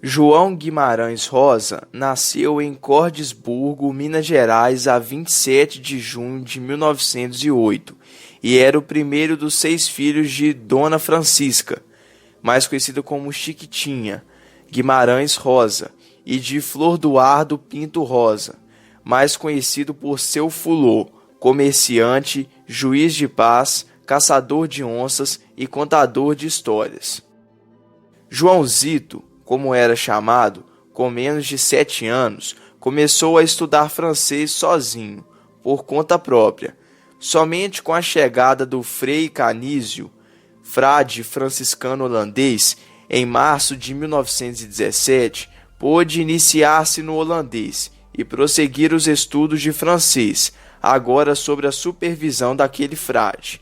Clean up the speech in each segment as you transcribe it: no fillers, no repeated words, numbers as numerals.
João Guimarães Rosa nasceu em Cordisburgo, Minas Gerais, a 27 de junho de 1908 e era o primeiro dos 6 filhos de Dona Francisca, mais conhecida como Chiquitinha, Guimarães Rosa, e de Flor Duardo Pinto Rosa, mais conhecido por seu fulô, comerciante, juiz de paz, caçador de onças e contador de histórias. Joãozito, como era chamado, com menos de 7 anos, começou a estudar francês sozinho, por conta própria. Somente com a chegada do Frei Canísio, frade franciscano holandês, em março de 1917, pôde iniciar-se no holandês e prosseguir os estudos de francês, agora sob a supervisão daquele frade.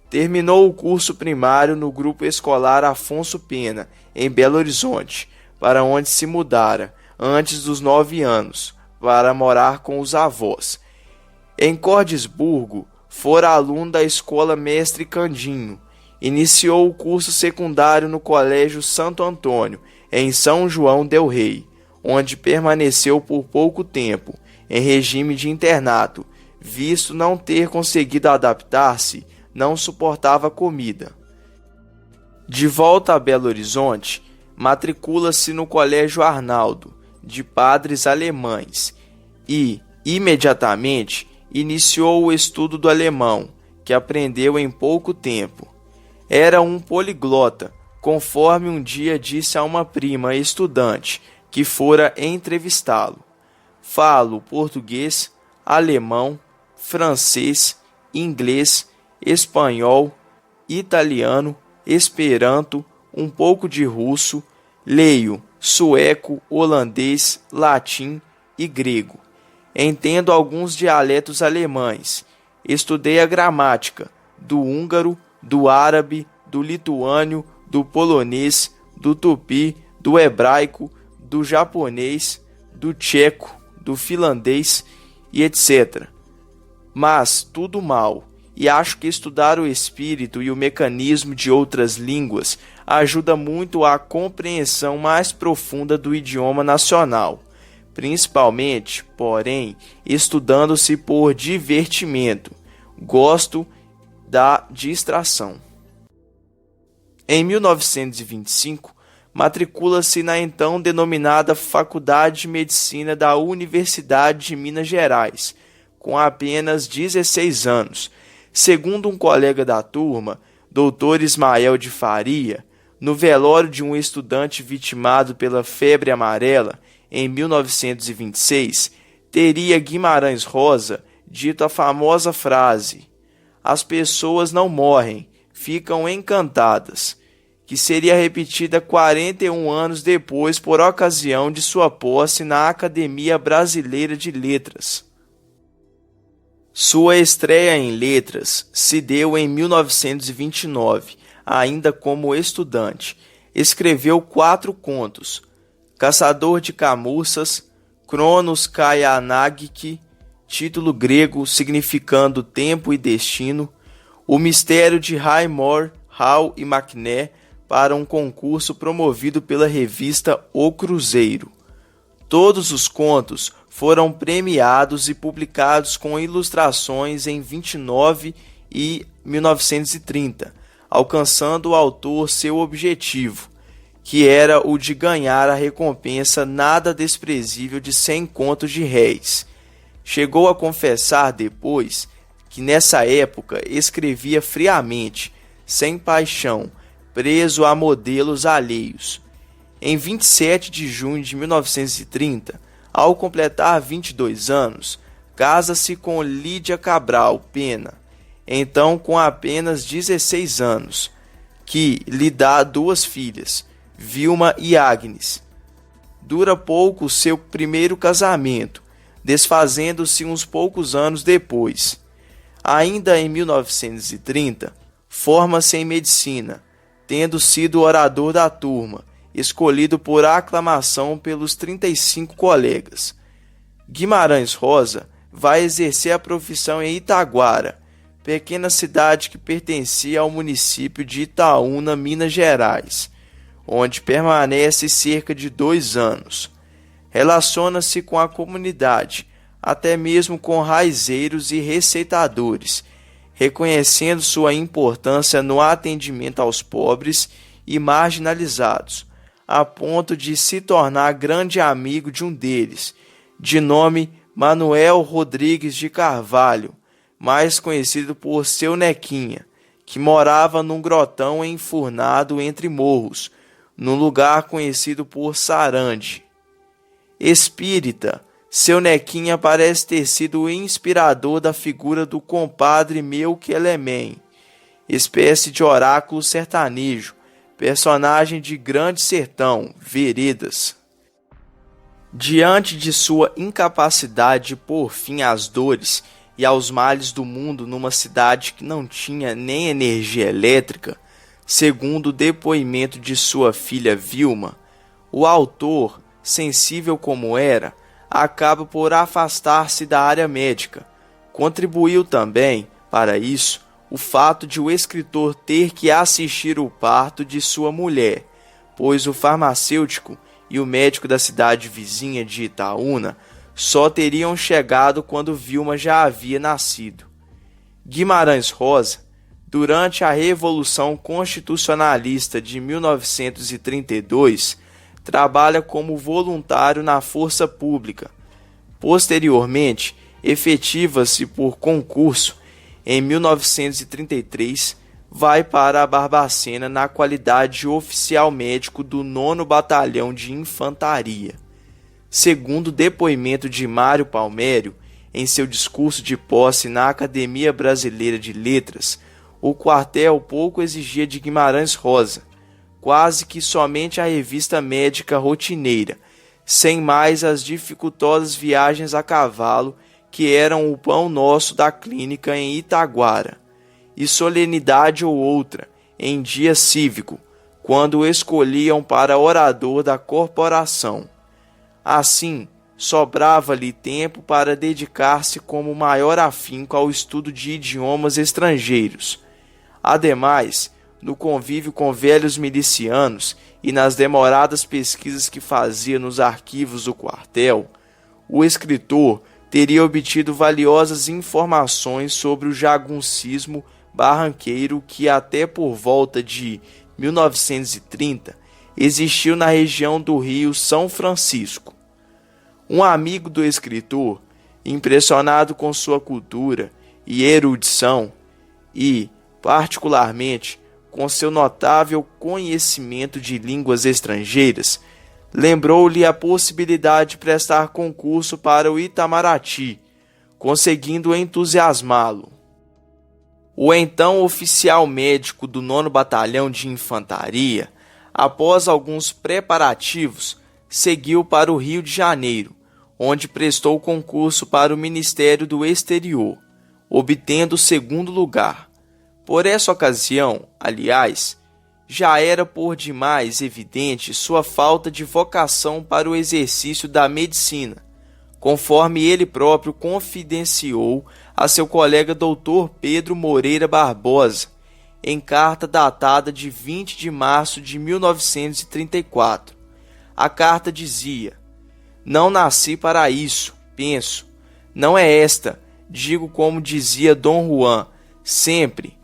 Terminou o curso primário no grupo escolar Afonso Pena, em Belo Horizonte, para onde se mudara, antes dos 9 anos, para morar com os avós. Em Cordisburgo, fora aluno da Escola Mestre Candinho. Iniciou o curso secundário no Colégio Santo Antônio, em São João del Rei, onde permaneceu por pouco tempo, em regime de internato, visto não ter conseguido adaptar-se, não suportava comida. De volta a Belo Horizonte, matricula-se no Colégio Arnaldo, de padres alemães, e, imediatamente, iniciou o estudo do alemão, que aprendeu em pouco tempo. Era um poliglota, conforme um dia disse a uma prima estudante, que fora entrevistá-lo. Falo português, alemão, francês, inglês, espanhol, italiano, esperanto, um pouco de russo, leio sueco, holandês, latim e grego. Entendo alguns dialetos alemães. Estudei a gramática do húngaro, do árabe, do lituânio, do polonês, do tupi, do hebraico, do japonês, do tcheco, do finlandês e etc. Mas tudo mal, e acho que estudar o espírito e o mecanismo de outras línguas ajuda muito à compreensão mais profunda do idioma nacional, principalmente, porém, estudando-se por divertimento. Gosto da distração. Em 1925, matricula-se na então denominada Faculdade de Medicina da Universidade de Minas Gerais, com apenas 16 anos. Segundo um colega da turma, Dr. Ismael de Faria, no velório de um estudante vitimado pela febre amarela em 1926, teria Guimarães Rosa dito a famosa frase: "As pessoas não morrem, ficam encantadas", que seria repetida 41 anos depois por ocasião de sua posse na Academia Brasileira de Letras. Sua estreia em letras se deu em 1929, ainda como estudante. Escreveu 4 contos: Caçador de Camurças, Cronos Kaianagik, título grego significando tempo e destino, O Mistério de Raymore, Hall e Macné, para um concurso promovido pela revista O Cruzeiro. Todos os contos foram premiados e publicados com ilustrações em 29 e 1930, alcançando o autor seu objetivo, que era o de ganhar a recompensa nada desprezível de 100 contos de réis. Chegou a confessar depois que nessa época escrevia friamente, sem paixão, preso a modelos alheios. Em 27 de junho de 1930, ao completar 22 anos, casa-se com Lídia Cabral Pena, então com apenas 16 anos, que lhe dá 2 filhas, Vilma e Agnes. Dura pouco seu primeiro casamento, desfazendo-se uns poucos anos depois. Ainda em 1930, forma-se em medicina, tendo sido orador da turma, escolhido por aclamação pelos 35 colegas. Guimarães Rosa vai exercer a profissão em Itaguara, pequena cidade que pertencia ao município de Itaúna, Minas Gerais. onde permanece cerca de 2 anos. Relaciona-se com a comunidade, até mesmo com raizeiros e receitadores, reconhecendo sua importância no atendimento aos pobres e marginalizados, a ponto de se tornar grande amigo de um deles, de nome Manuel Rodrigues de Carvalho, mais conhecido por Seu Nequinha, que morava num grotão enfurnado entre morros, num lugar conhecido por Sarande. Espírita, Seu Nequinha parece ter sido o inspirador da figura do compadre Meuquelemem, espécie de oráculo sertanejo, personagem de Grande Sertão, Veredas. Diante de sua incapacidade de pôr fim às dores e aos males do mundo numa cidade que não tinha nem energia elétrica, segundo o depoimento de sua filha Vilma, o autor, sensível como era, acaba por afastar-se da área médica. Contribuiu também, para isso, o fato de o escritor ter que assistir o parto de sua mulher, pois o farmacêutico e o médico da cidade vizinha de Itaúna só teriam chegado quando Vilma já havia nascido. Guimarães Rosa, durante a Revolução Constitucionalista de 1932, trabalha como voluntário na força pública. Posteriormente, efetiva-se por concurso. Em 1933, vai para a Barbacena na qualidade de oficial médico do 9º Batalhão de Infantaria. Segundo o depoimento de Mário Palmério, em seu discurso de posse na Academia Brasileira de Letras, o quartel pouco exigia de Guimarães Rosa, quase que somente a revista médica rotineira, sem mais as dificultosas viagens a cavalo que eram o pão nosso da clínica em Itaguara, e solenidade ou outra, em dia cívico, quando o escolhiam para orador da corporação. Assim, sobrava-lhe tempo para dedicar-se como maior afinco ao estudo de idiomas estrangeiros. Ademais, no convívio com velhos milicianos e nas demoradas pesquisas que fazia nos arquivos do quartel, o escritor teria obtido valiosas informações sobre o jagunçismo barranqueiro que até por volta de 1930 existiu na região do Rio São Francisco. Um amigo do escritor, impressionado com sua cultura e erudição e, particularmente, com seu notável conhecimento de línguas estrangeiras, lembrou-lhe a possibilidade de prestar concurso para o Itamaraty, conseguindo entusiasmá-lo. O então oficial médico do 9º Batalhão de Infantaria, após alguns preparativos, seguiu para o Rio de Janeiro, onde prestou concurso para o Ministério do Exterior, obtendo o 2º lugar. Por essa ocasião, aliás, já era por demais evidente sua falta de vocação para o exercício da medicina, conforme ele próprio confidenciou a seu colega Dr. Pedro Moreira Barbosa, em carta datada de 20 de março de 1934. A carta dizia: "Não nasci para isso, penso. Não é esta, digo como dizia Dom Juan, sempre.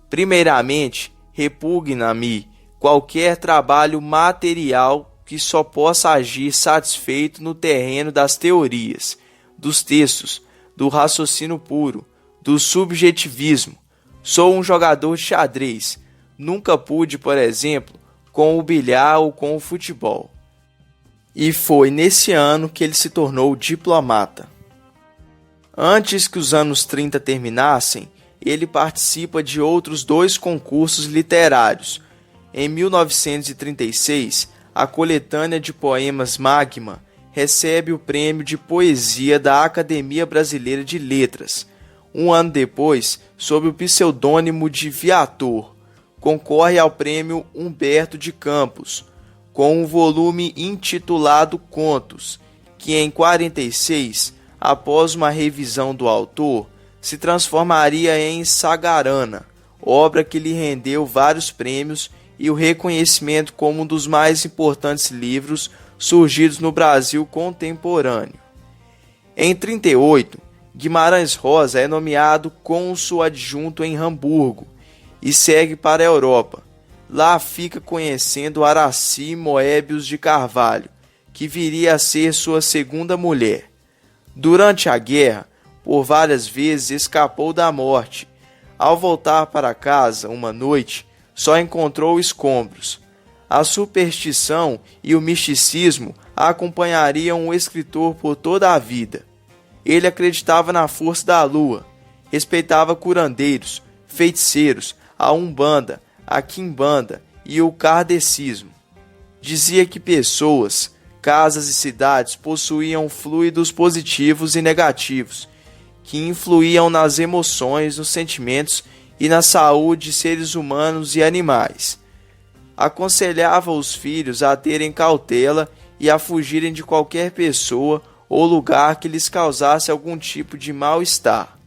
Primeiramente, repugna-me qualquer trabalho material que só possa agir satisfeito no terreno das teorias, dos textos, do raciocínio puro, do subjetivismo. Sou um jogador de xadrez. Nunca pude, por exemplo, com o bilhar ou com o futebol." E foi nesse ano que ele se tornou diplomata. Antes que os anos 30 terminassem, ele participa de outros 2 concursos literários. Em 1936, a coletânea de poemas Magma recebe o prêmio de poesia da Academia Brasileira de Letras. Um ano depois, sob o pseudônimo de Viator, concorre ao prêmio Humberto de Campos, com um volume intitulado Contos, que em 46, após uma revisão do autor, se transformaria em Sagarana, obra que lhe rendeu vários prêmios e o reconhecimento como um dos mais importantes livros surgidos no Brasil contemporâneo. Em 38, Guimarães Rosa é nomeado cônsul adjunto em Hamburgo e segue para a Europa. Lá fica conhecendo Araci Moebius de Carvalho, que viria a ser sua segunda mulher. Durante a guerra, por várias vezes escapou da morte. Ao voltar para casa uma noite, só encontrou escombros. A superstição e o misticismo acompanhariam o escritor por toda a vida. Ele acreditava na força da lua, respeitava curandeiros, feiticeiros, a umbanda, a quimbanda e o kardecismo. Dizia que pessoas, casas e cidades possuíam fluidos positivos e negativos, que influíam nas emoções, nos sentimentos e na saúde de seres humanos e animais. Aconselhava os filhos a terem cautela e a fugirem de qualquer pessoa ou lugar que lhes causasse algum tipo de mal-estar.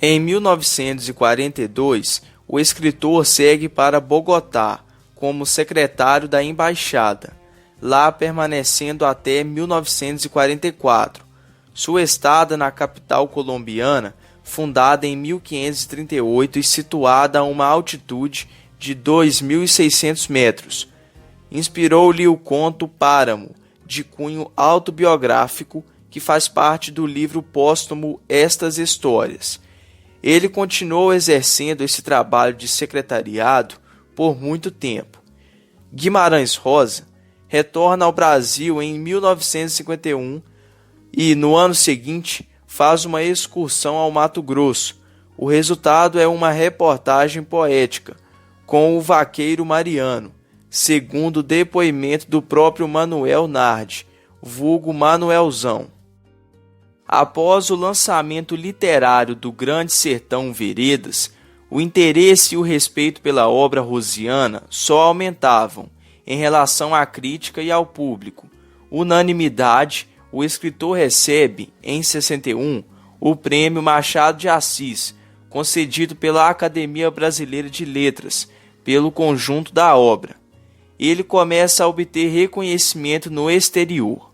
Em 1942, o escritor segue para Bogotá como secretário da embaixada, lá permanecendo até 1944. Sua estada na capital colombiana, fundada em 1538 e situada a uma altitude de 2.600 metros, inspirou-lhe o conto Páramo, de cunho autobiográfico, que faz parte do livro póstumo Estas Histórias. Ele continuou exercendo esse trabalho de secretariado por muito tempo. Guimarães Rosa retorna ao Brasil em 1951 e, no ano seguinte, faz uma excursão ao Mato Grosso. O resultado é uma reportagem poética, com o vaqueiro Mariano, segundo o depoimento do próprio Manuel Nardi, vulgo Manuelzão. Após o lançamento literário do Grande Sertão Veredas, o interesse e o respeito pela obra rosiana só aumentavam em relação à crítica e ao público. Unanimidade, o escritor recebe, em 61, o Prêmio Machado de Assis, concedido pela Academia Brasileira de Letras, pelo conjunto da obra. Ele começa a obter reconhecimento no exterior.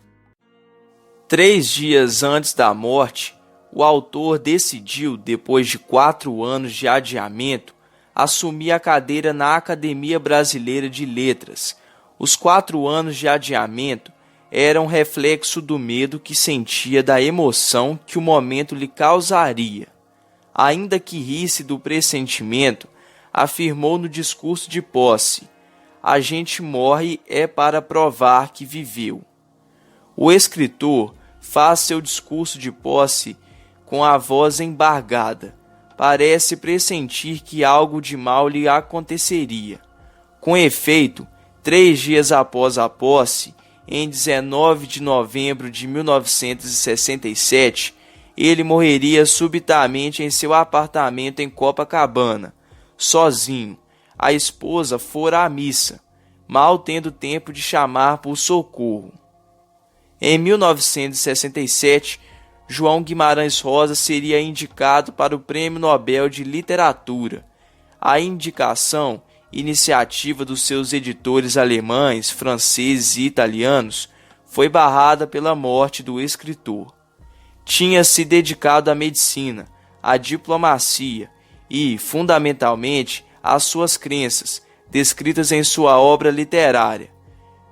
3 dias antes da morte, o autor decidiu, depois de 4 anos de adiamento, assumir a cadeira na Academia Brasileira de Letras. Os 4 anos de adiamento eram reflexo do medo que sentia da emoção que o momento lhe causaria. Ainda que risse do pressentimento, afirmou no discurso de posse: "A gente morre é para provar que viveu." O escritor faz seu discurso de posse com a voz embargada. Parece pressentir que algo de mal lhe aconteceria. Com efeito, 3 dias após a posse, em 19 de novembro de 1967, ele morreria subitamente em seu apartamento em Copacabana, sozinho. A esposa fora à missa, mal tendo tempo de chamar por socorro. Em 1967, João Guimarães Rosa seria indicado para o Prêmio Nobel de Literatura. A indicação, iniciativa dos seus editores alemães, franceses e italianos, foi barrada pela morte do escritor. Tinha se dedicado à medicina, à diplomacia e, fundamentalmente, às suas crenças, descritas em sua obra literária.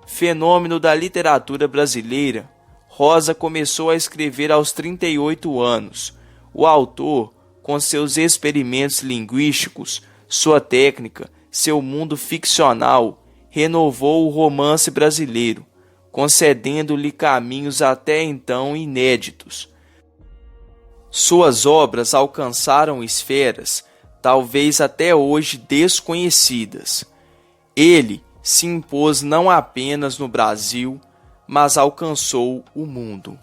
Fenômeno da literatura brasileira, Rosa começou a escrever aos 38 anos. O autor, com seus experimentos linguísticos, sua técnica, seu mundo ficcional, renovou o romance brasileiro, concedendo-lhe caminhos até então inéditos. Suas obras alcançaram esferas, talvez até hoje desconhecidas. Ele se impôs não apenas no Brasil, mas alcançou o mundo.